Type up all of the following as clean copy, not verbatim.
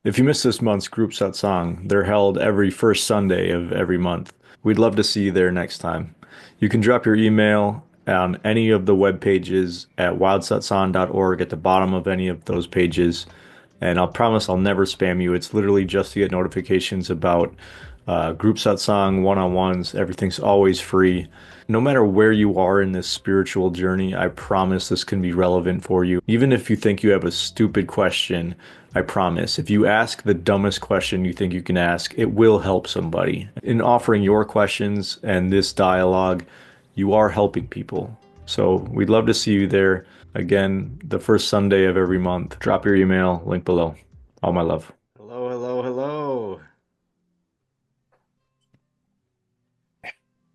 If you missed this month's group satsang, they're held every first Sunday of every month. We'd love to see you there next time. You can drop your email on any of the web pages at wildsatsang.org at the bottom of any of those pages. And I'll promise I'll never spam you. It's literally just to get notifications about group satsang, one-on-ones. Everything's always free. No matter where you are in this spiritual journey, I promise this can be relevant for you. Even if you think you have a stupid question, I promise. If you ask the dumbest question you think you can ask, it will help somebody. In offering your questions and this dialogue, you are helping people. So we'd love to see you there. Again, the first Sunday of every month. Drop your email, link below. All my love. Hello, hello, hello.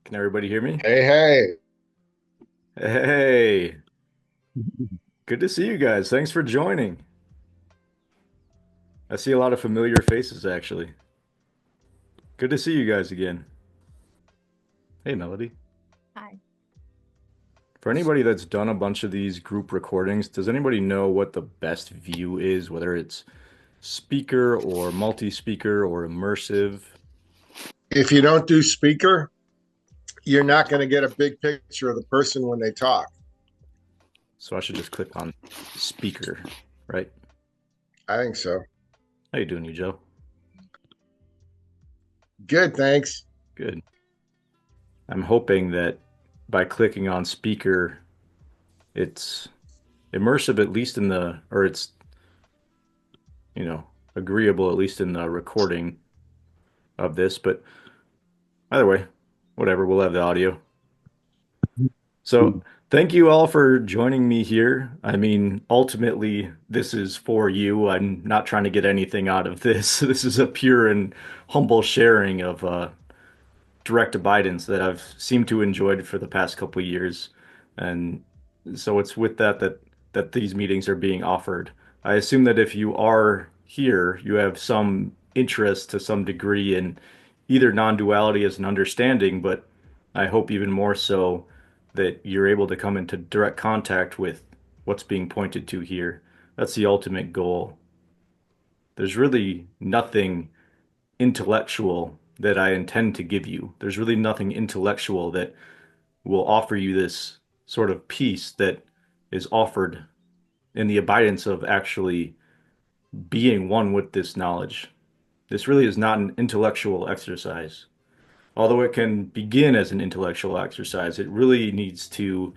Can everybody hear me? Hey, hey. Hey, good to see you guys. Thanks for joining. I see a lot of familiar faces, actually. Good to see you guys again. Hey, Melody. Hi. For anybody that's done a bunch of these group recordings, does anybody know what the best view is, whether it's speaker or multi-speaker or immersive? If you don't do speaker, you're not going to get a big picture of the person when they talk. So I should just click on speaker, right? I think so. How you doing, you Joe? Good, thanks. Good. I'm hoping that by clicking on speaker, it's immersive at least in the, or it's, you know, agreeable at least in the recording of this, but either way, whatever, we'll have the audio. So thank you all for joining me here. I mean, ultimately, this is for you. I'm not trying to get anything out of this. This is a pure and humble sharing of direct abidance that I've seemed to enjoyed for the past couple of years. And so it's with that these meetings are being offered. I assume that if you are here, you have some interest to some degree in either non-duality as an understanding, but I hope even more so that you're able to come into direct contact with what's being pointed to here. That's the ultimate goal. There's really nothing intellectual that I intend to give you. There's really nothing intellectual that will offer you this sort of peace that is offered in the abidance of actually being one with this knowledge. This really is not an intellectual exercise. Although it can begin as an intellectual exercise, it really needs to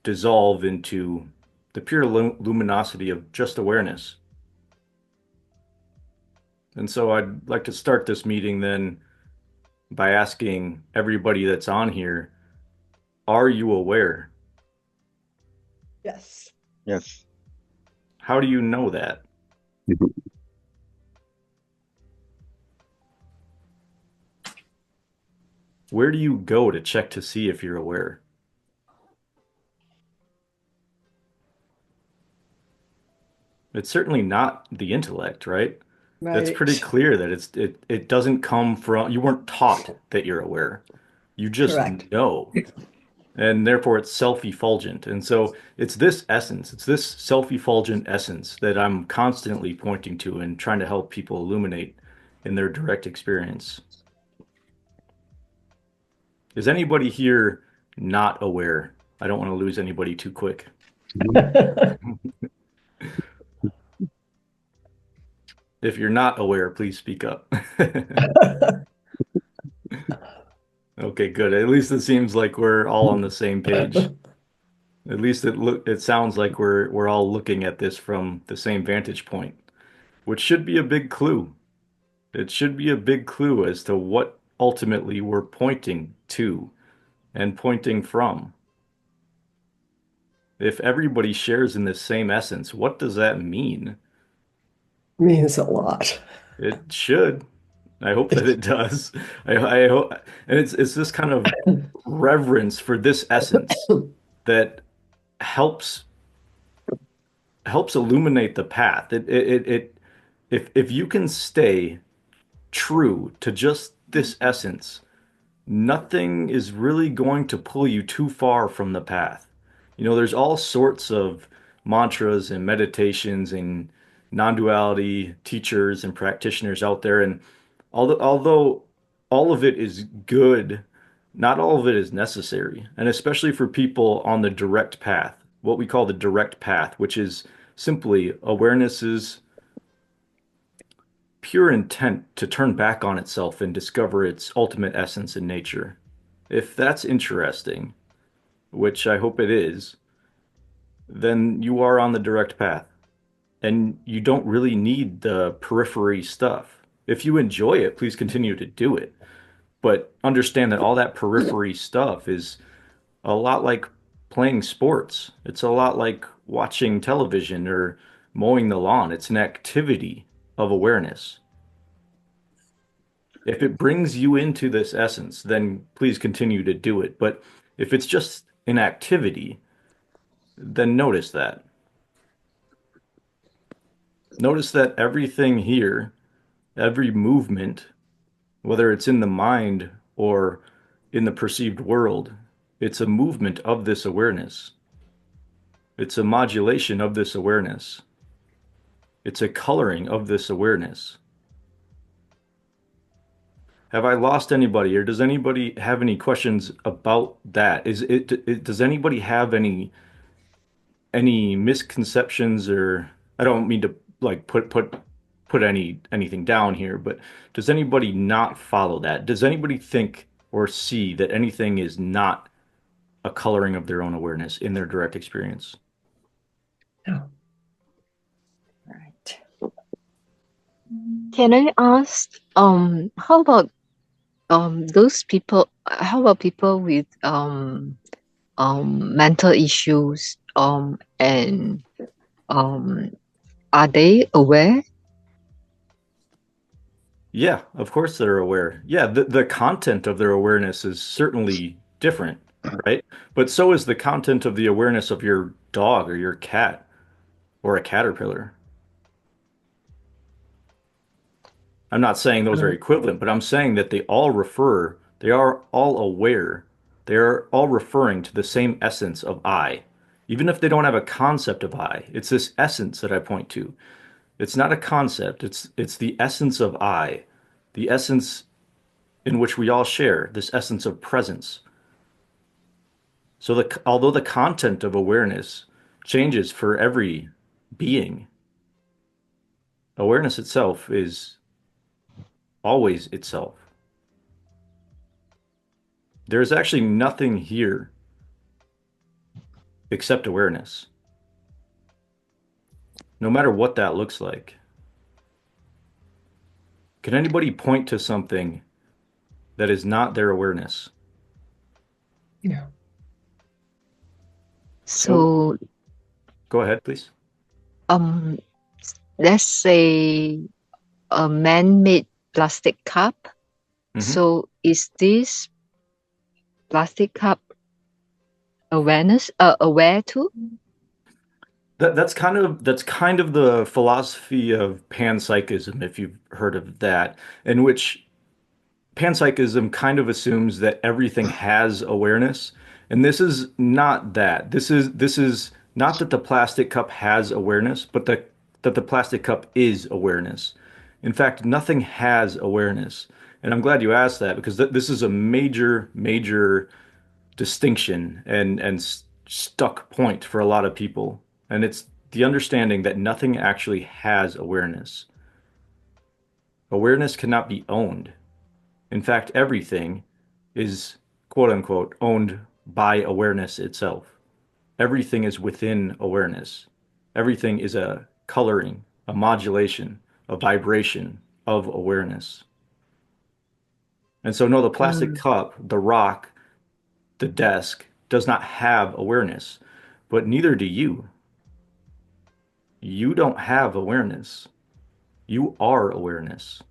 dissolve into the pure luminosity of just awareness. And so I'd like to start this meeting then by asking everybody that's on here, are you aware? Yes. Yes. How do you know that? Where do you go to check to see if you're aware? It's certainly not the intellect, right? That's pretty Right. clear that it doesn't come from, you weren't taught that you're aware. You just Correct. know. And therefore it's self-effulgent. And so it's this essence, it's this self-effulgent essence that I'm constantly pointing to and trying to help people illuminate in their direct experience. Is anybody here not aware? I don't want to lose anybody too quick. If you're not aware, please speak up. Okay, good. At least it seems like we're all on the same page. At least it sounds like we're all looking at this from the same vantage point, which should be a big clue. It should be a big clue as to what ultimately we're pointing to and pointing from. If everybody shares in this same essence, what does that mean? Means a lot. It should. I hope that it does. I hope, and it's this kind of reverence for this essence that helps illuminate the path. If you can stay true to just this essence, nothing is really going to pull you too far from the path. You know, there's all sorts of mantras and meditations and non-duality teachers and practitioners out there. And although all of it is good, not all of it is necessary. And especially for people on the direct path, what we call the direct path, which is simply awareness's pure intent to turn back on itself and discover its ultimate essence in nature. If that's interesting, which I hope it is, then you are on the direct path. And you don't really need the periphery stuff. If you enjoy it, please continue to do it. But understand that all that periphery stuff is a lot like playing sports. It's a lot like watching television or mowing the lawn. It's an activity of awareness. If it brings you into this essence, then please continue to do it. But if it's just an activity, then notice that. Notice that everything here, every movement, whether it's in the mind or in the perceived world, it's a movement of this awareness. It's a modulation of this awareness. It's a coloring of this awareness. Have I lost anybody, or does anybody have any questions about that? Does anybody have any misconceptions, or I don't mean to like put anything down here, but does anybody not follow that? Does anybody think or see that anything is not a coloring of their own awareness in their direct experience? No. Right. Can I ask, how about those people? How about people with mental issues? And are they aware? Yeah, of course they're aware. Yeah, the content of their awareness is certainly different, right? But so is the content of the awareness of your dog or your cat or a caterpillar. I'm not saying those are equivalent, but I'm saying that they are all aware, they are all referring to the same essence of I. Even if they don't have a concept of I, it's this essence that I point to. It's not a concept, it's the essence of I, the essence in which we all share, this essence of presence. So although the content of awareness changes for every being, awareness itself is always itself. There's actually nothing here except awareness, no matter what that looks like. Can anybody point to something that is not their awareness? Yeah. So, Go ahead, please. let's say a man-made plastic cup. So, is this plastic cup aware too? That's kind of the philosophy of panpsychism, if you've heard of that, in which panpsychism kind of assumes that everything has awareness, and this is not that. This is not that the plastic cup has awareness, but that the plastic cup is awareness. In fact, nothing has awareness. And I'm glad you asked that because this is a major distinction and stuck point for a lot of people. And it's the understanding that nothing actually has awareness. Awareness cannot be owned. In fact, everything is quote unquote owned by awareness itself. Everything is within awareness. Everything is a coloring, a modulation, a vibration of awareness. And so, no, the plastic cup, the rock, the desk does not have awareness, but neither do you. You don't have awareness. You are awareness.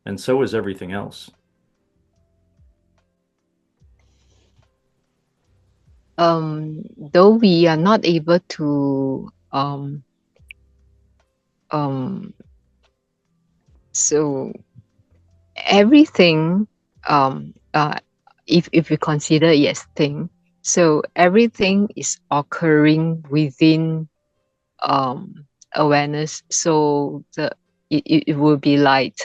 And so is everything else. Though we are not able to so everything if we consider it as thing, so everything is occurring within awareness. So it will be like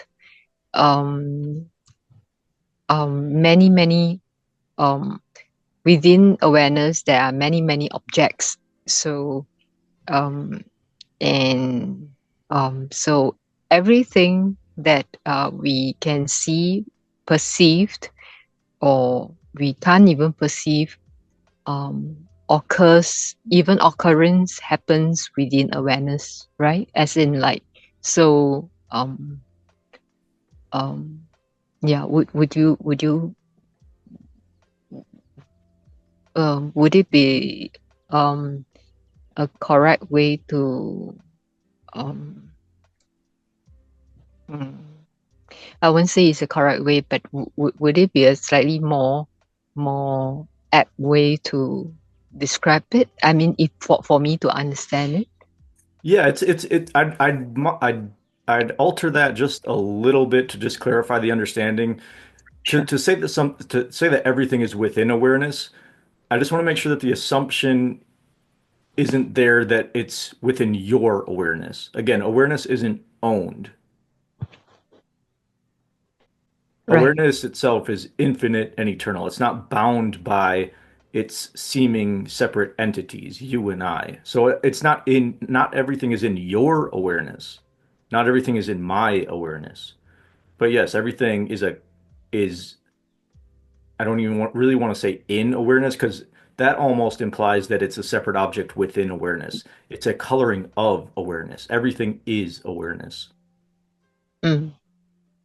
um many within awareness there are many objects. So um and so everything that we can see, perceived, or we can't even perceive, occurs, even occurrence happens within awareness, right? As in like, so um yeah, would it be a correct way to um mm, I wouldn't say it's a correct way, but would it be a slightly more apt way to describe it? I mean, if for me to understand it. Yeah, I'd alter that just a little bit to just clarify the understanding. To Sure. to say that everything is within awareness, I just want to make sure that the assumption isn't there that it's within your awareness. Again, awareness isn't owned. Right. Awareness itself is infinite and eternal. It's not bound by its seeming separate entities, you and I. So not everything is in your awareness. Not everything is in my awareness. But yes, everything is I don't even really want to say in awareness because that almost implies that it's a separate object within awareness. It's a coloring of awareness. Everything is awareness. Mm,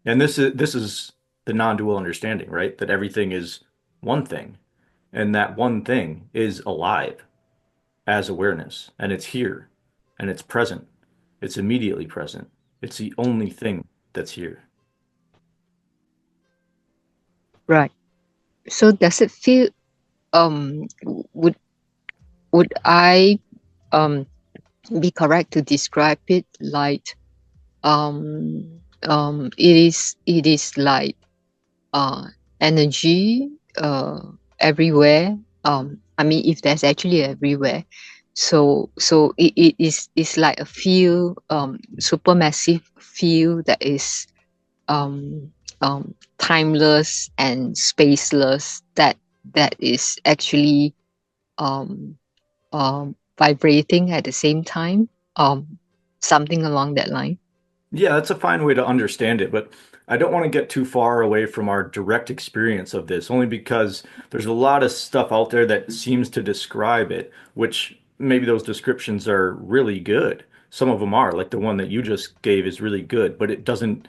And this is the non-dual understanding, right? That everything is one thing, and that one thing is alive as awareness, and it's here, and it's present. It's immediately present. It's the only thing that's here. right. So does it feel um would would I um be correct to describe it like it is like uh energy everywhere. I mean, if there's actually everywhere, so it is, it's like a field, supermassive field that is um timeless and spaceless, that is actually um vibrating at the same time, something along that line. Yeah, that's a fine way to understand it, but I don't want to get too far away from our direct experience of this, only because there's a lot of stuff out there that seems to describe it, which maybe those descriptions are really good. Some of them are, like the one that you just gave is really good, but it doesn't,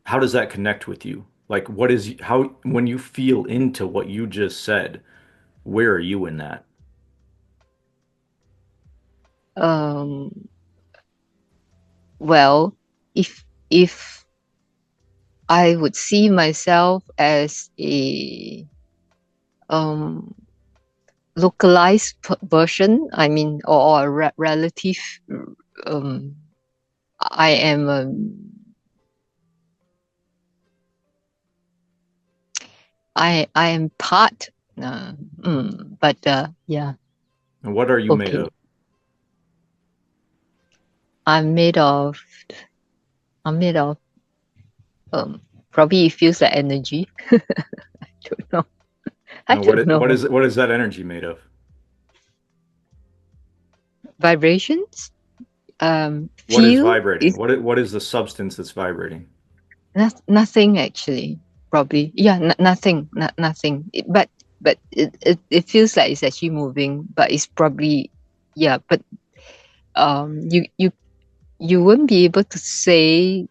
how does that connect with you? Like, when you feel into what you just said, where are you in that? um well, if I would see myself as a um localized version, I mean, or a relative, um I am I am part, but yeah, And what are you made okay. of? I'm made of I'm made of um probably it feels like energy. I don't know. I And don't know. what is that energy made of? Vibrations, What is feel vibrating? is What is the substance that's vibrating? nothing actually. Probably, yeah, nothing, nothing. But it feels like it's actually moving, but it's probably, yeah. But you wouldn't be able to say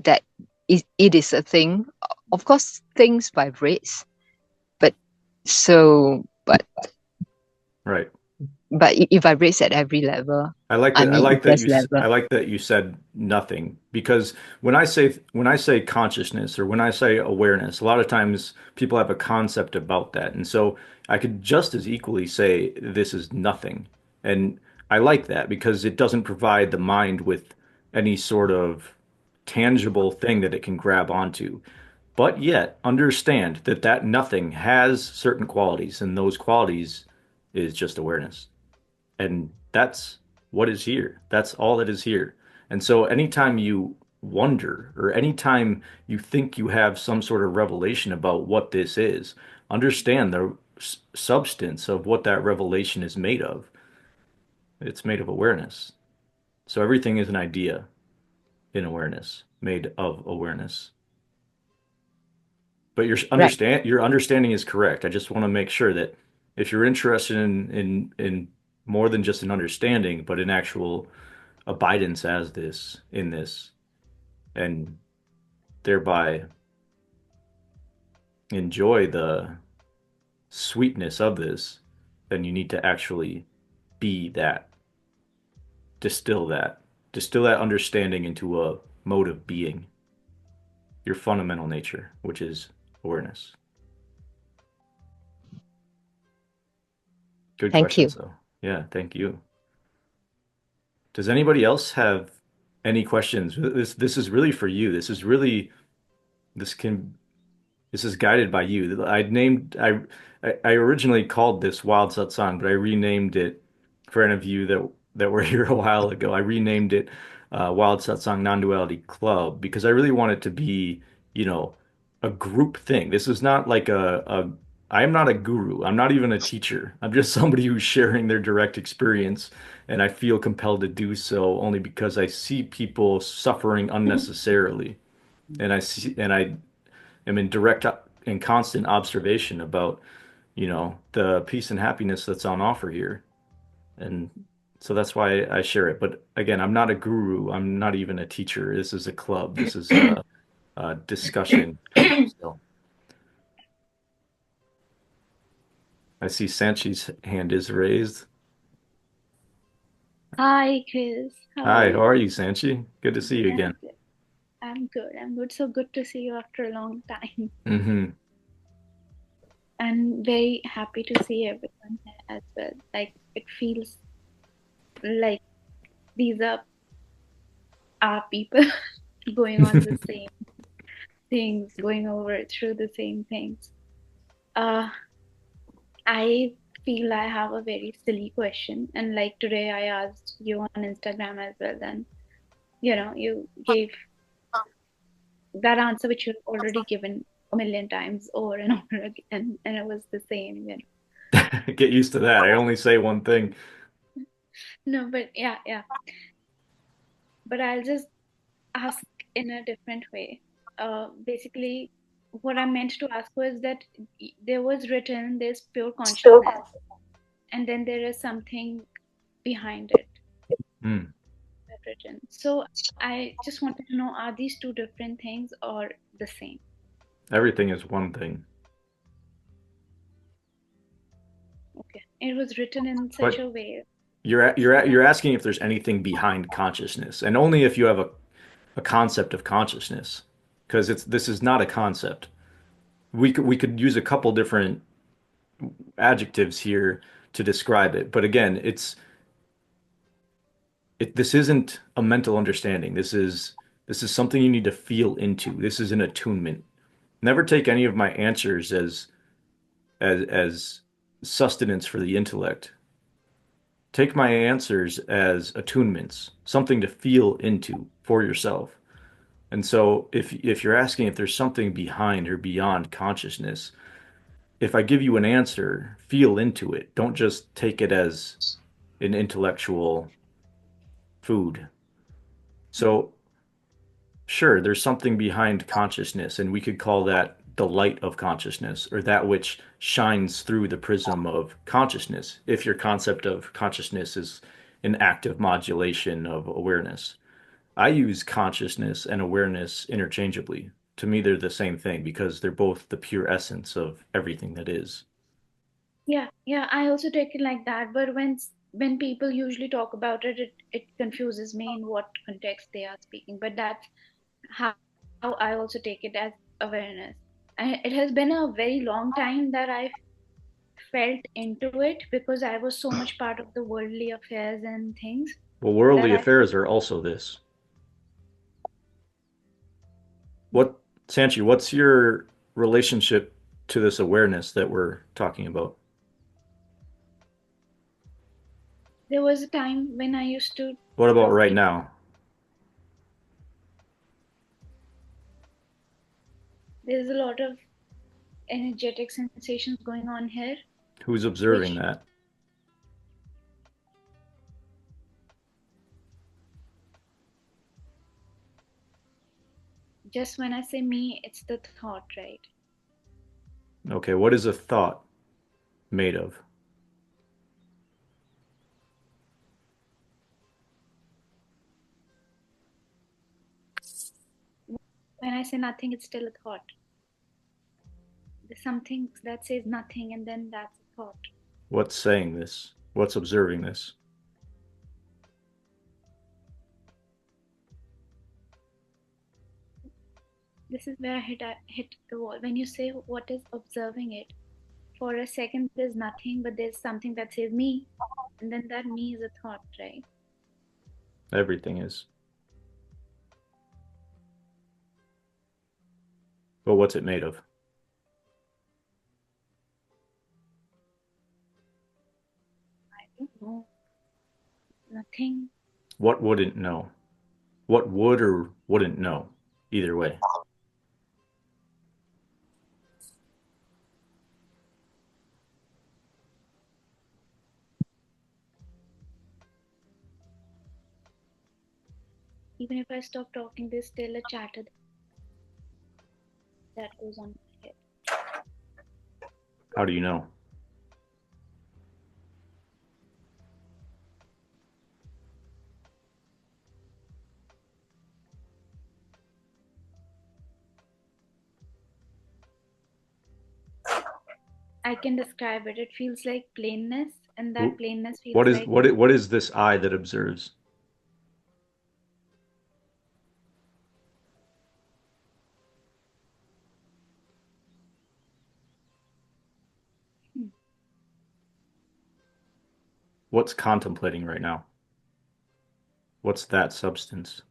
that it is a thing. Of course, things vibrates, but so Right. but it vibrates at every level. I mean, if there's level. I like that you said nothing because when I say consciousness or when I say awareness, a lot of times people have a concept about that. And so I could just as equally say this is nothing. And I like that because it doesn't provide the mind with any sort of tangible thing that it can grab onto. But yet understand that that nothing has certain qualities, and those qualities is just awareness. And what is here. That's all that is here. And so anytime you wonder or anytime you think you have some sort of revelation about what this is, understand the substance of what that revelation is made of. It's made of awareness. So everything is an idea in awareness, made of awareness. But Right. your understanding is correct. I just want to make sure that if you're interested in more than just an understanding, but in actual abidance as this in this, and thereby enjoy the sweetness of this, then you need to actually be that, distill that, distill that understanding into a mode of being, your fundamental nature, which is awareness. Good Thank questions, you. though. Yeah, thank you. Does anybody else have any questions? This is really for you. This can this is guided by you. I originally called this Wild Satsang, but I renamed it for any of you that were here a while ago. I renamed it Wild Satsang Non-Duality Club because I really want it to be, you know, a group thing. This is not like a I am not a guru. I'm not even a teacher. I'm just somebody who's sharing their direct experience, and I feel compelled to do so only because I see people suffering unnecessarily, and I am in direct and constant observation about, the peace and happiness that's on offer here. And so that's why I share it. But again, I'm not a guru. I'm not even a teacher. This is a club. This is a discussion group still. I see Sanchi's hand is raised. Hi, Chris. How are Hi, how you? are you, Sanchi? Good to see you Yeah, again. I'm good. I'm good. I'm good. So good to see you after a long time. Hmm. And very happy to see everyone here as well. Like, it feels like these are our people going on the same things, going over through the same things. Uh, I feel I have a very silly question. And like today, I asked you on Instagram as well. And, you gave that answer which you've already given a million times over and over again, and it was the same. Get used to that. I only say one thing. No, but yeah, yeah. But I'll just ask in a different way. Basically, what I meant to ask was that there was written there's pure consciousness, and then there is something behind it Mm. that written. So I just wanted to know, are these two different things or the same? Everything is one thing. Okay. It was written in such But a way you're that asking if there's anything behind consciousness, and only if you have a concept of consciousness, because this is not a concept. We could use a couple different adjectives here to describe it, but again, this isn't a mental understanding. This is something you need to feel into. This is an attunement. Never take any of my answers as sustenance for the intellect. Take my answers as attunements, something to feel into for yourself. And so if you're asking if there's something behind or beyond consciousness, if I give you an answer, feel into it. Don't just take it as an intellectual food. So sure, there's something behind consciousness, and we could call that the light of consciousness, or that which shines through the prism of consciousness, if your concept of consciousness is an active modulation of awareness. I use consciousness and awareness interchangeably. To me, they're the same thing because they're both the pure essence of everything that is. yeah, yeah, I also take it like that. But when people usually talk about it, it confuses me in what context they are speaking. But that's how I also take it as awareness. It has been a very long time that I felt into it because I was so much part of the worldly affairs and things Well, that worldly I affairs are also this. What, Sanchi, what's your relationship to this awareness that we're talking about? There was a time when I used to What about talk right to now? There's a lot of energetic sensations going on here, Who's observing which that? just when I say me, it's the thought, right? Okay, what is a thought made of? When I say nothing, it's still a thought. There's something that says nothing, and then that's a thought. What's saying this? What's observing this? This is where I hit the wall. When you say what is observing it, for a second there's nothing, but there's something that says me, and then that me is a thought, right? Everything is. But what's it made of? I don't know. Nothing. What wouldn't know? What would or wouldn't know? Either way. Even if I stop talking, there's still a chatter that goes on in my head. How do you know? I can describe it. It feels like plainness, and that plainness feels What is like what is this I that observes? What's contemplating right now? What's that substance?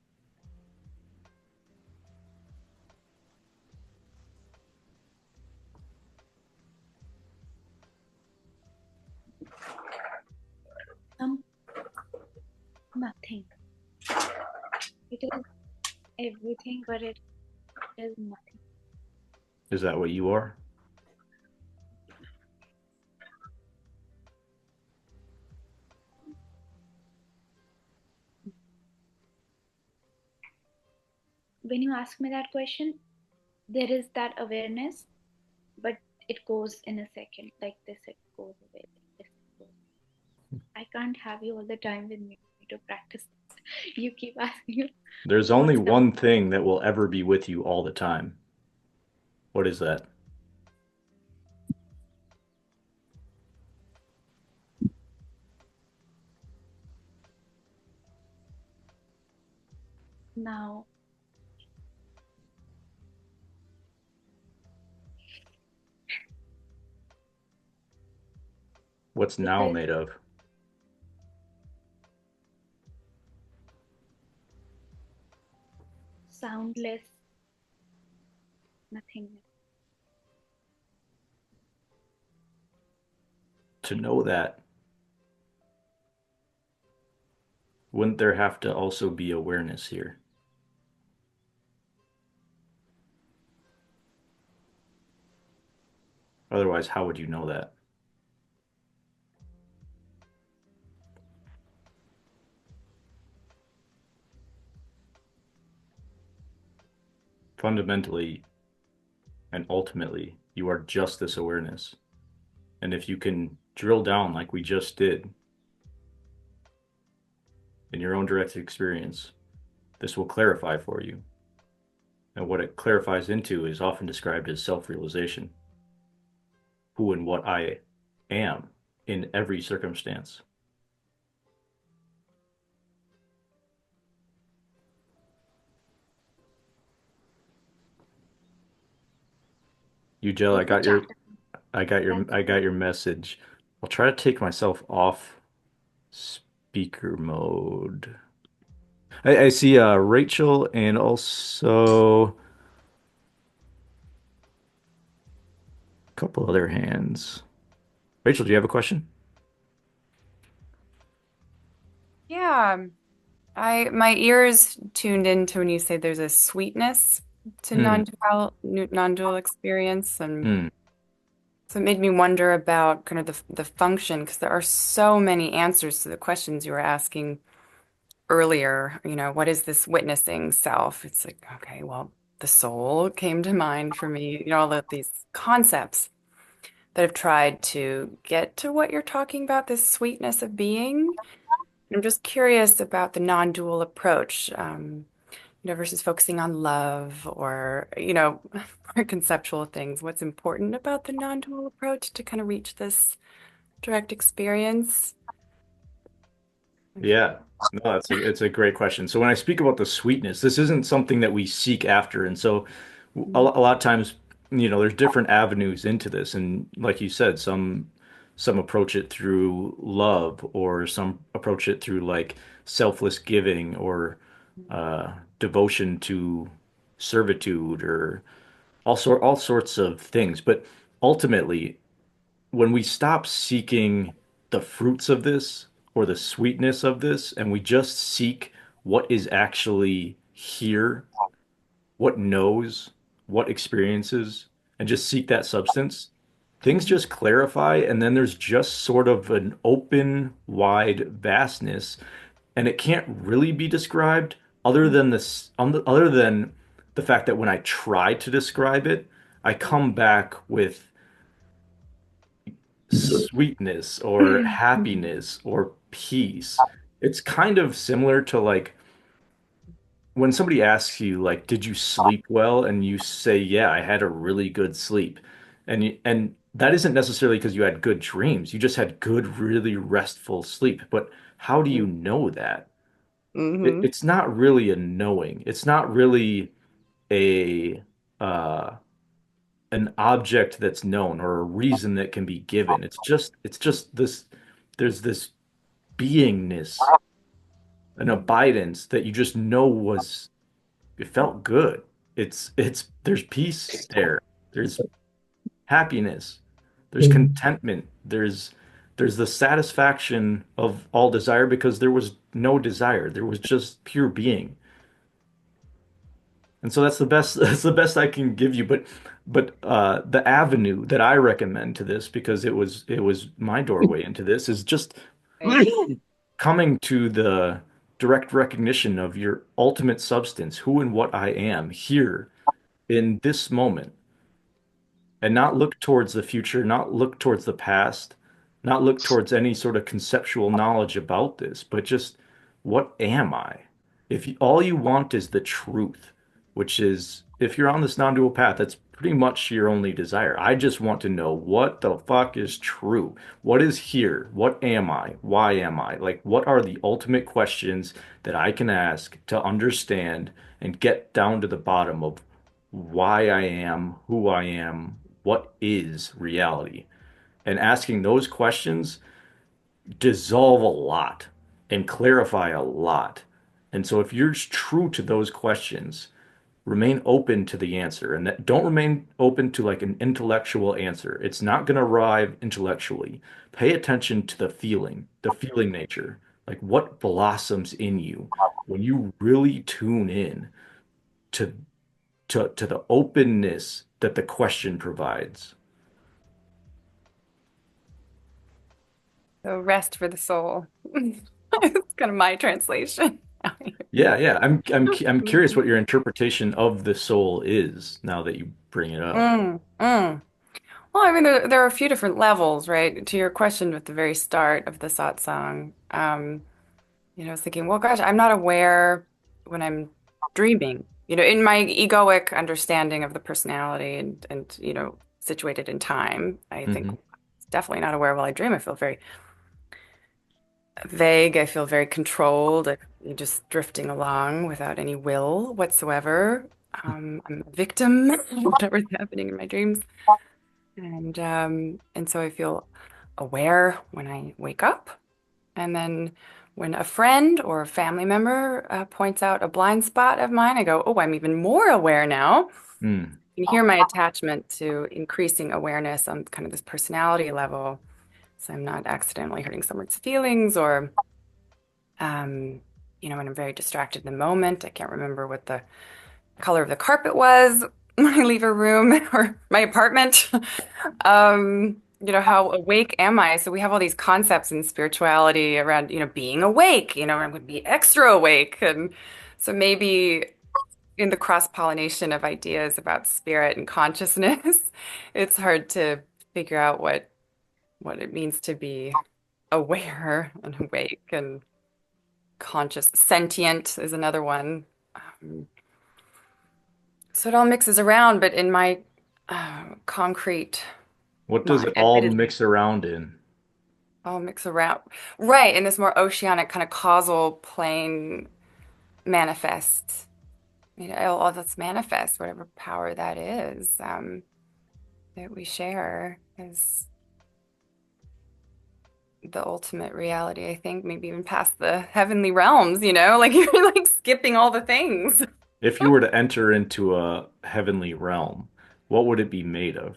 nothing. It is everything, but it is nothing. Is that what you are? When you ask me that question, there is that awareness, but it goes in a second. Like this, it goes away. Like this, it goes. I can't have you all the time with me to practice this. You keep asking. There's only What's the one thing that will ever be with you all the time. What is that? now? What's now Because made of? soundless, nothingness. To know that, wouldn't there have to also be awareness here? Otherwise, how would you know that? Fundamentally and ultimately, you are just this awareness. And if you can drill down like we just did in your own direct experience, this will clarify for you. And what it clarifies into is often described as self-realization. Who and what I am in every circumstance. Jill, It's a chatter. I got your message. I'll try to take myself off speaker mode. I see Rachel and also a couple other hands. Rachel, do you have a question? Yeah, my ears tuned into when you say there's a sweetness to Mm, non-dual experience, and mm, so it made me wonder about kind of the function, because there are so many answers to the questions you were asking earlier. What is this witnessing self? It's like, okay, well, the soul came to mind for me. All of these concepts that have tried to get to what you're talking about, this sweetness of being. I'm just curious about the non-dual approach, versus focusing on love or, more conceptual things. What's important about the non-dual approach to kind of reach this direct experience? yeah. No, it's a great question. So when I speak about the sweetness, this isn't something that we seek after. And so a lot of times, there's different avenues into this. And like you said, some approach it through love, or some approach it through like selfless giving, or devotion to servitude, or all sorts of things. But ultimately, when we stop seeking the fruits of this or the sweetness of this, and we just seek what is actually here, what knows, what experiences, and just seek that substance, things just clarify. And then there's just sort of an open, wide vastness, and it can't really be described other than the fact that when I try to describe it, I come back with sweetness or happiness or peace. It's kind of similar to like when somebody asks you like, "Did you sleep well?" and you say, "Yeah, I had a really good sleep." And that isn't necessarily because you had good dreams. You just had good, really restful sleep. But how do you know that? Mm-hmm. It's not really a knowing. It's not really a uh an object that's known, or a reason that can be given. It's just this, there's this beingness, an abidance that you just know was, it felt good. It's there's peace there. There's happiness. There's contentment. There's the satisfaction of all desire, because there was no desire. There was just pure being. And so that's the best that's the best I can give you. But the avenue that I recommend to this, because it was my doorway into this, is just Right. coming to the direct recognition of your ultimate substance, who and what I am here in this moment, and not look towards the future, not look towards the past, not look towards any sort of conceptual knowledge about this, but just, what am I? If all you want is the truth, which is, if you're on this non-dual path, that's pretty much your only desire. I just want to know what the fuck is true. What is here? What am I? Why am I? Like, what are the ultimate questions that I can ask to understand and get down to the bottom of why I am, who I am, what is reality? And asking those questions dissolve a lot and clarify a lot. And so if you're true to those questions, remain open to the answer, and that don't remain open to like an intellectual answer. It's not going to arrive intellectually. Pay attention to the feeling nature, like what blossoms in you when you really tune in to to the openness that the question provides. So rest for the soul. It's kind of my translation. Yeah, yeah. I'm curious what your interpretation of the soul is now that you bring it up. Mm. Well, I mean, there are a few different levels, right? To your question at the very start of the satsang, I was thinking, well, gosh, I'm not aware when I'm dreaming. In my egoic understanding of the personality and situated in time, I think Hmm. it's definitely not aware while I dream. I feel very vague. I feel very controlled. I'm just drifting along without any will whatsoever. I'm a victim of whatever's happening in my dreams. And so I feel aware when I wake up. And then when a friend or a family member points out a blind spot of mine, I go, oh, I'm even more aware now. Mm. You can hear my attachment to increasing awareness on kind of this personality level. So I'm not accidentally hurting someone's feelings or You know, when I'm very distracted in the moment, I can't remember what the color of the carpet was when I leave a room or my apartment. You know, how awake am I? So we have all these concepts in spirituality around, you know, being awake, you know, I'm going to be extra awake. And so maybe in the cross-pollination of ideas about spirit and consciousness, it's hard to figure out what it means to be aware and awake and conscious. Sentient is another one. Um, so it all mixes around, but in my concrete What does mind, it all admittedly, mix around in? all mix around. Right, in this more oceanic kind of causal plane manifest. You know, all that's manifest, whatever power that is, that we share is the ultimate reality, I think, maybe even past the heavenly realms, you know, like you're like skipping all the things. If you were to enter into a heavenly realm, what would it be made of?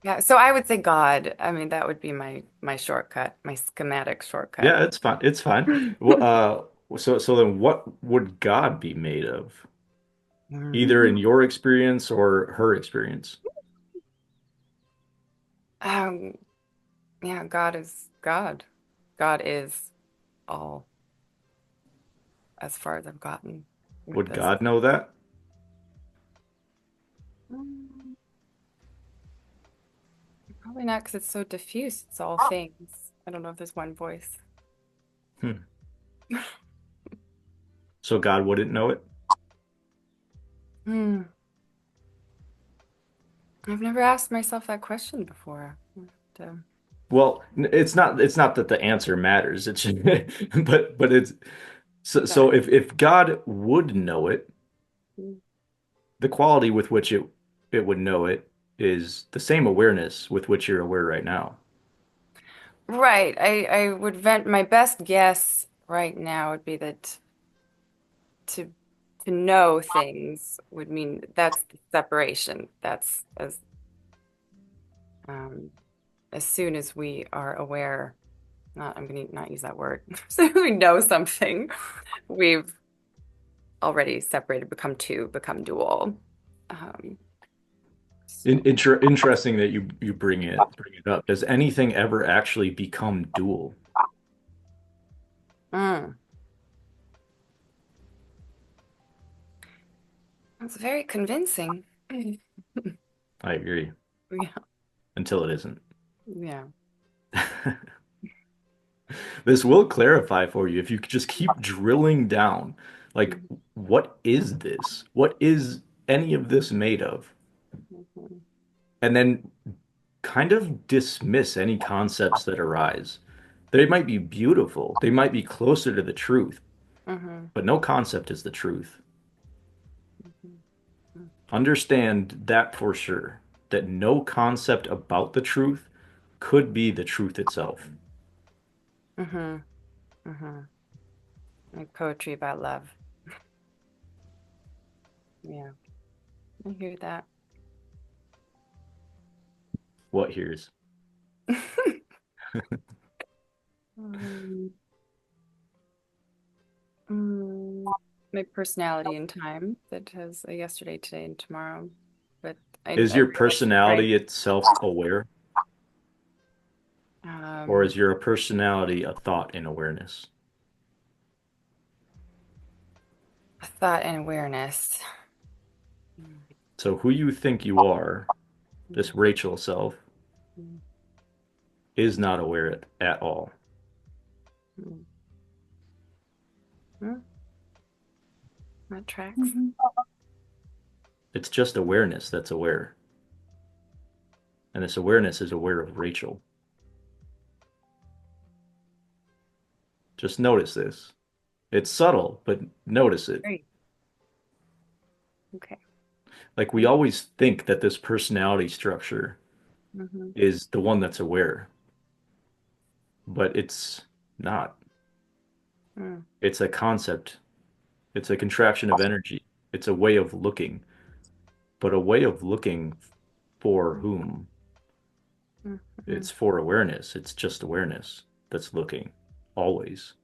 Yeah, so I would say God. I mean, that would be my shortcut, my schematic shortcut. Yeah, it's fine. It's fine. So then what would God be made of? Either in your experience or her experience? Um, yeah, God is God. God is all, as far as I've gotten with Would this. God know that? Mm, Probably not because it's so diffuse. It's all things. I don't know if there's one voice. Hmm. So God wouldn't know it? Hmm. I've never asked myself that question before. Well, it's not that the answer matters. It's but it's so Sorry. if God would know it, the quality with which it would know it is the same awareness with which you're aware right now. Right. I would vent my best guess right now would be that to to know things would mean that's the separation. That's um, as soon as we are aware, not I'm going to not use that word. So we know something, we've already separated, become two, become dual. Um, so, Interesting that you bring it up. Does anything ever actually become dual? mm, that's very convincing. I agree. Yeah, Until it isn't. yeah. This will clarify for you if you just keep drilling down. Like, Mhm, what is this? What is any of this made of? mhm, And then kind of dismiss any concepts that arise. They might be beautiful, they might be closer to the truth, mhm, but no concept is the truth. mhm, Understand that for sure, that no concept about the truth could be the truth itself. mhm, mhm. Like poetry about love. Yeah, I hear that. What here's? Um, mm, my personality in time that has a yesterday, today, and tomorrow. But Is I your realize, right? personality itself aware, or Um, is your personality a thought in awareness? Thought and awareness. Mm, So who you think you are, mm, this Rachel self, mm, is not aware at all. mm, mm. That tracks. Mhm. It's just awareness that's aware. And this awareness is aware of Rachel. Just notice this. It's subtle, but notice it. Great. Okay. Like we always think that this personality structure Mm-hmm. is the one that's aware, but it's not. Mm, It's a concept, it's a contraction of energy, it's a way of looking, but a way of looking for whom? Mhm. It's for awareness. It's just awareness that's looking always,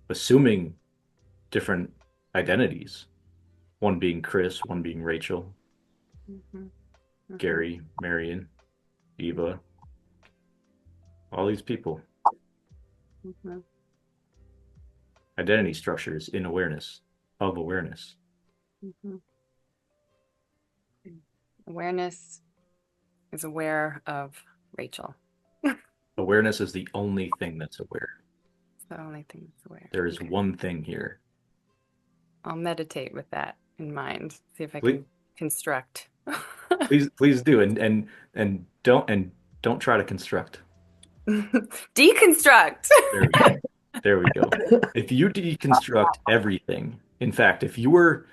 assuming different identities. One being Chris, one being Rachel, Mhm. Mhm. Gary, Marion, Eva, all these people. Mhm. Identity structures in awareness, of awareness. Mhm. Awareness is aware of Rachel. Awareness is the only thing that's aware. It's the only thing that's aware. There is Okay. one thing here. I'll meditate with that in mind. See if I Please, can construct. please do, and don't try to construct. Deconstruct. There we go. There we go. If you deconstruct everything, in fact, if you were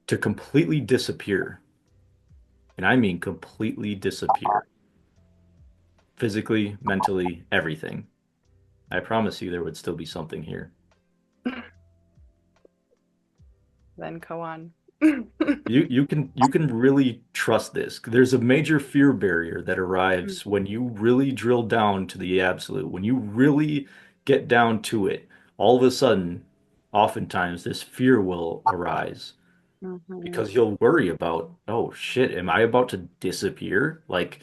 to completely disappear, and I mean completely disappear, physically, mentally, everything, I promise you there would still be something here. Then go on. You can really trust this. There's a major fear barrier that arrives when you really drill down to the absolute. When you really get down to it, all of a sudden, oftentimes this fear will arise Mhm. because you'll worry about, oh shit, am I about to disappear? Like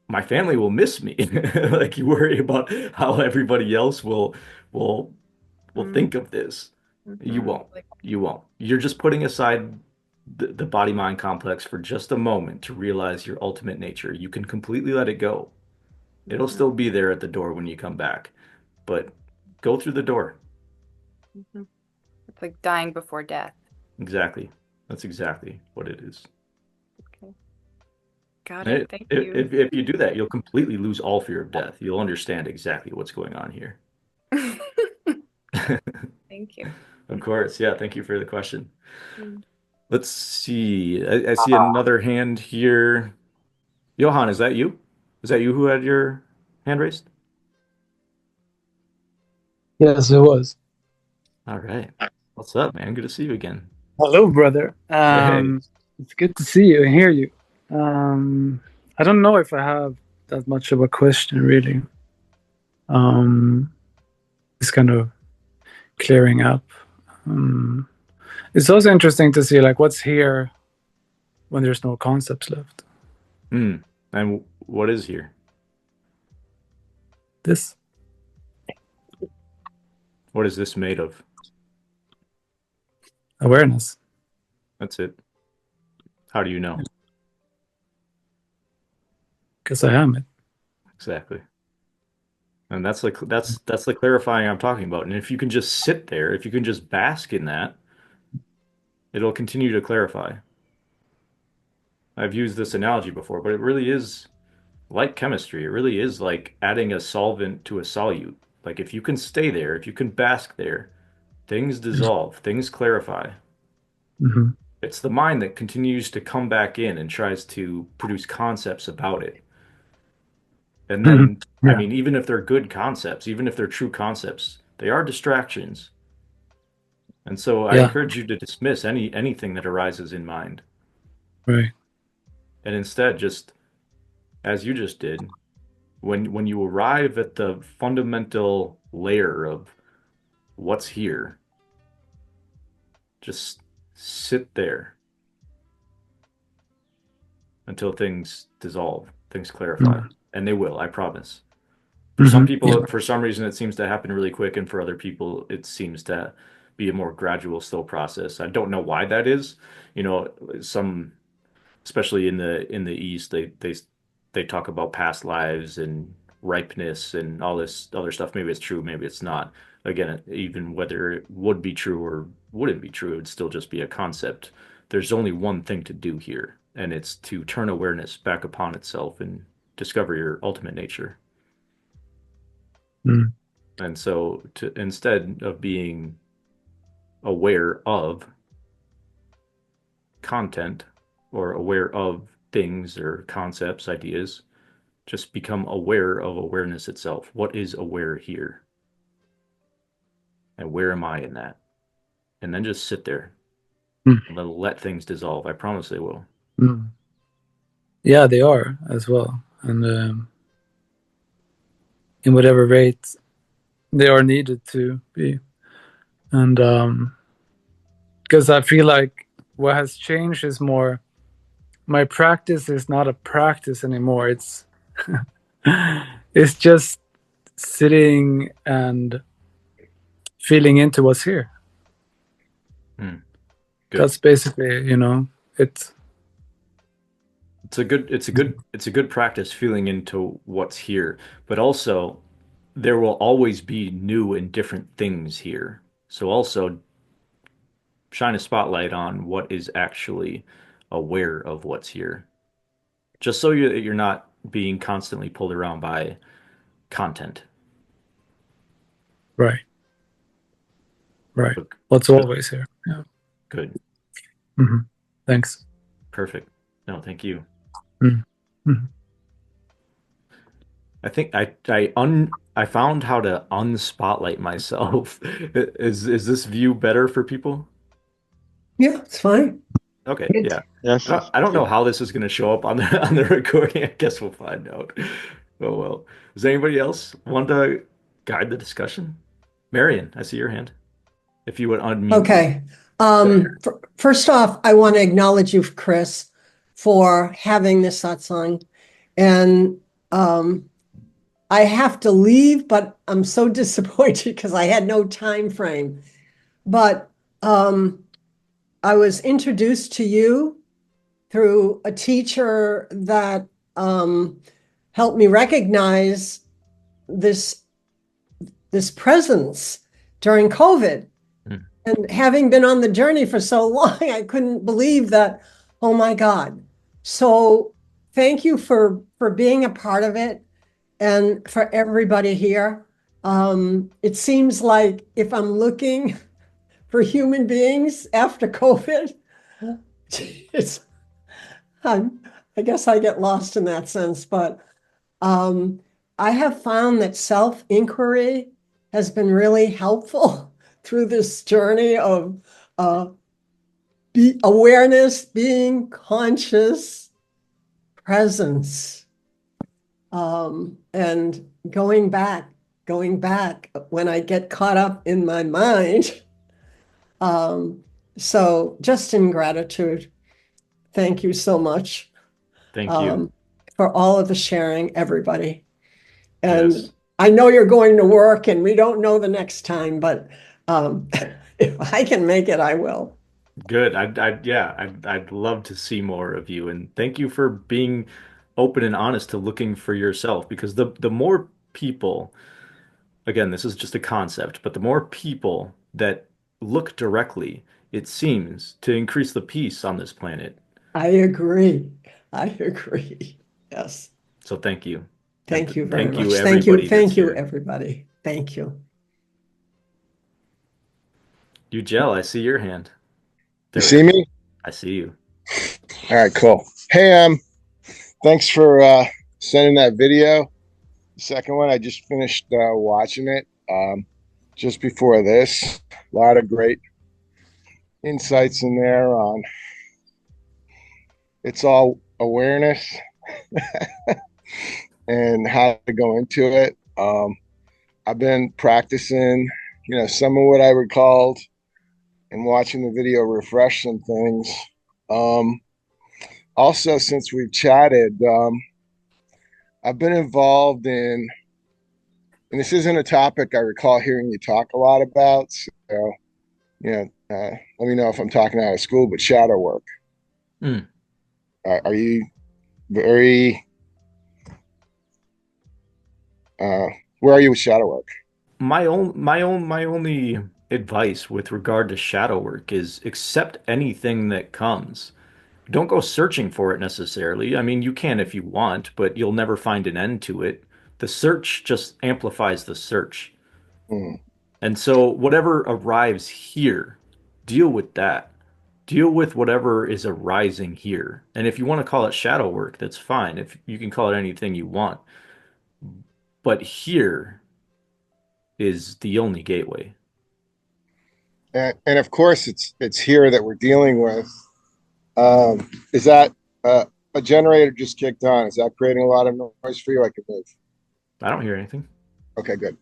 my family will miss me. Like you worry about how everybody else will will Mhm. think of this. You Mhm. won't. You won't. You're just putting aside the body mind complex for just a moment to realize your ultimate nature. You can completely let it go. It'll Mhm. still be there at the door when you come back, but go through the door. Mhm. It's like dying before death. Exactly. That's exactly what it is. Okay. Got And it. Thank you. if you do that, you'll completely lose all fear of death. You'll understand exactly what's going on here. Thank you. Of course. Yeah. Thank you for the question. Mm. Let's see. I see another hand here. Johan, is that you? Is that you who had your hand raised? Yes, it was. All right. What's up, man? Good to see you again. Hello, brother. Hey. It's good to see you and hear you. I don't know if I have that much of a question, really. It's kind of clearing up. It's also interesting to see like what's here when there's no concepts left. And what is here? This What is this made of? awareness. That's it. How do you know? Because I am it. Exactly. And that's the clarifying I'm talking about. And if you can just sit there, if you can just bask in that, it'll continue to clarify. I've used this analogy before, but it really is like chemistry. It really is like adding a solvent to a solute. Like if you can stay there, if you can bask there, things dissolve, things clarify. Mm-hmm. It's the mind that continues to come back in and tries to produce concepts about it. And then, I Yeah. mean, even if they're good concepts, even if they're true concepts, they are distractions. And so I Yeah. encourage you to dismiss anything that arises in mind. Right. And instead, just as you just did, when you arrive at the fundamental layer of what's here, just sit there until things dissolve, things clarify. Mm-hmm. And they will, I promise. For some Mm-hmm. Yeah. people, for some reason, it seems to happen really quick, and for other people, it seems to be a more gradual, slow process. I don't know why that is. You know, some, especially in the East, they talk about past lives and ripeness and all this other stuff. Maybe it's true, maybe it's not. Again, even whether it would be true or wouldn't be true, it would still just be a concept. There's only one thing to do here, and it's to turn awareness back upon itself and discover your ultimate nature. Mm. And so instead of being aware of content or aware of things or concepts, ideas, just become aware of awareness itself. What is aware here? And where am I in that? And then just sit there Mm. and let things dissolve. I promise they will. Mm. Yeah, they are as well. and in whatever rate they are needed to be. And because I feel like what has changed is more, my practice is not a practice anymore. It's it's just sitting and feeling into what's here. Good. That's basically, it's a good practice, feeling into what's here, but also there will always be new and different things here. So also shine a spotlight on what is actually aware of what's here. Just so you're not being constantly pulled around by content. right. But What's always here. Yeah. good. Mm-hmm. Thanks. Perfect. No, thank you. Mm-hmm. I think I found how to unspotlight myself. Is this view better for people? Yeah, it's fine. Okay, It's, yeah. Yes. I don't know how this is going to show up on the recording. I guess we'll find out. Oh well. Does anybody else want to guide the discussion? Marion, I see your hand. If you would unmute. okay. First off, I want to acknowledge you, Chris, for having this satsang. And I have to leave, but I'm so disappointed because I had no time frame. But I was introduced to you through a teacher that helped me recognize this presence during COVID. Mm. And having been on the journey for so long, I couldn't believe that, oh my God. So thank you for being a part of it and for everybody here. It seems like if I'm looking for human beings after COVID, it's, I guess I get lost in that sense, but I have found that self-inquiry has been really helpful through this journey of awareness, being conscious, presence, and going back when I get caught up in my mind. So just in gratitude, thank you so much. Thank you. For all of the sharing, everybody. And Yes. I know you're going to work and we don't know the next time, but if I can make it, I will. Good. I'd love to see more of you. And thank you for being open and honest to looking for yourself, because the more people, again, this is just a concept, but the more people that look directly, it seems to increase the peace on this planet. I agree. I agree. Yes. So thank you. Thank you very Thank much. you, Thank you. everybody that's Thank you, here. everybody. Thank you. Ugel, I see your hand. You see me? I see you. All right, cool. Hey, thanks for sending that video. The second one, I just finished watching it just before this. A lot of great insights in there on it's all awareness and how to go into it. I've been practicing, some of what I recalled and watching the video refresh some things. Also, since we've chatted, I've been involved in, and this isn't a topic I recall hearing you talk a lot about. So, let me know if I'm talking out of school, but shadow work. Mm. Are you very, where are you with shadow work? My only advice with regard to shadow work is accept anything that comes. Don't go searching for it necessarily. I mean, you can if you want, but you'll never find an end to it. The search just amplifies the search. Mm. And so whatever arrives here, deal with that. Deal with whatever is arising here. And if you want to call it shadow work, that's fine. If you can call it anything you want. But here is the only gateway. And of course, it's here that we're dealing with. Is that a generator just kicked on. Is that creating a lot of noise for you? I can move. I don't hear anything. Okay, good.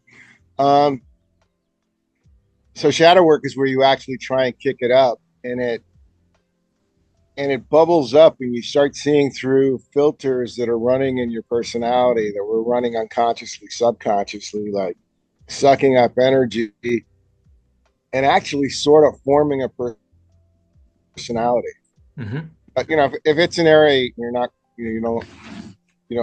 So shadow work is where you actually try and kick it up, and it bubbles up, and you start seeing through filters that are running in your personality that we're running unconsciously, subconsciously, like sucking up energy and actually sort of forming a personality. Mm-hmm. But if it's an area you're not, you don't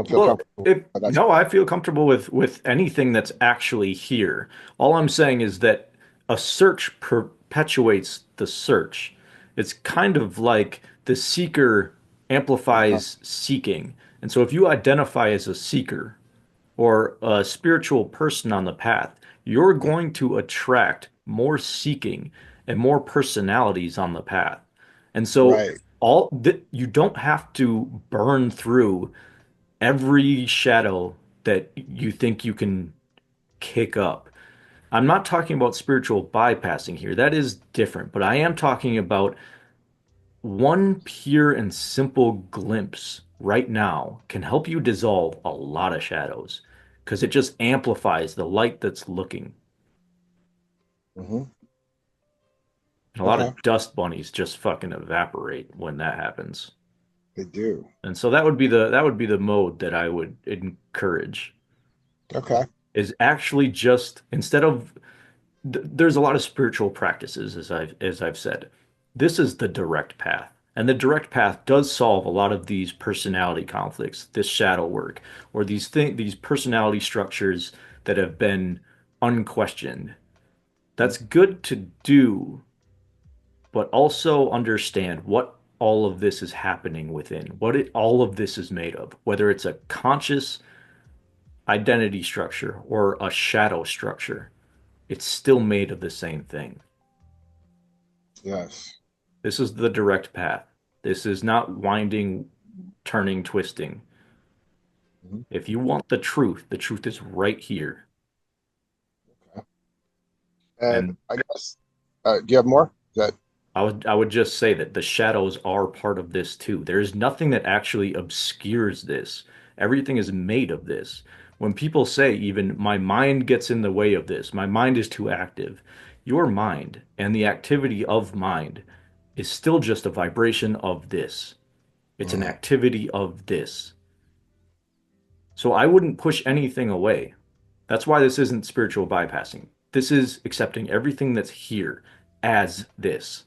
feel Well, comfortable. That's no, I feel comfortable with anything that's actually here. All I'm saying is that a search perpetuates the search. It's kind of like the seeker amplifies seeking. And so if you identify as a seeker or a spiritual person on the path, you're going to attract more seeking and more personalities on the path. And so right. all that you don't have to burn through every shadow that you think you can kick up. I'm not talking about spiritual bypassing here. That is different, but I am talking about one pure and simple glimpse right now can help you dissolve a lot of shadows because it just amplifies the light that's looking. Mm-hmm. And a lot Okay, of dust bunnies just fucking evaporate when that happens. they do. And so that would be the mode that I would encourage Okay. is actually just instead of there's a lot of spiritual practices as I've said. This is the direct path. And the direct path does solve a lot of these personality conflicts, this shadow work, or these personality structures that have been unquestioned. That's good to do, but also understand what all of this is happening within, all of this is made of, whether it's a conscious identity structure or a shadow structure. It's still made of the same thing. Yes. This is the direct path. This is not winding, turning, twisting. Mhm. If you want the truth is right here. Okay. And And I guess, do you have more? That I would just say that the shadows are part of this too. There is nothing that actually obscures this. Everything is made of this. When people say even my mind gets in the way of this, my mind is too active, your mind and the activity of mind is still just a vibration of this. It's an activity of this. So I wouldn't push anything away. That's why this isn't spiritual bypassing. This is accepting everything that's here as this.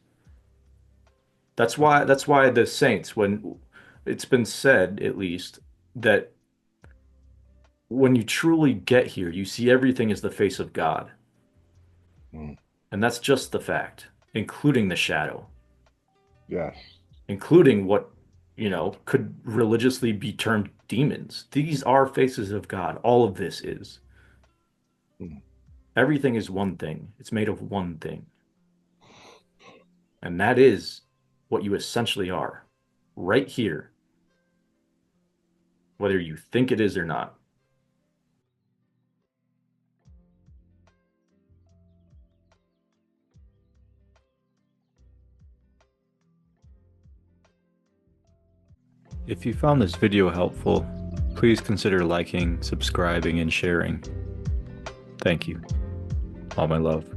That's why the saints, when it's been said at least, that when you truly get here, you see everything as the face of God. Mm. And that's just the fact, including the shadow, Yes. including what, could religiously be termed demons. These are faces of God. All of this is. Mm. Everything is one thing. It's made of one thing. And that is what you essentially are, right here, whether you think it is or not. If you found this video helpful, please consider liking, subscribing, and sharing. Thank you. All my love.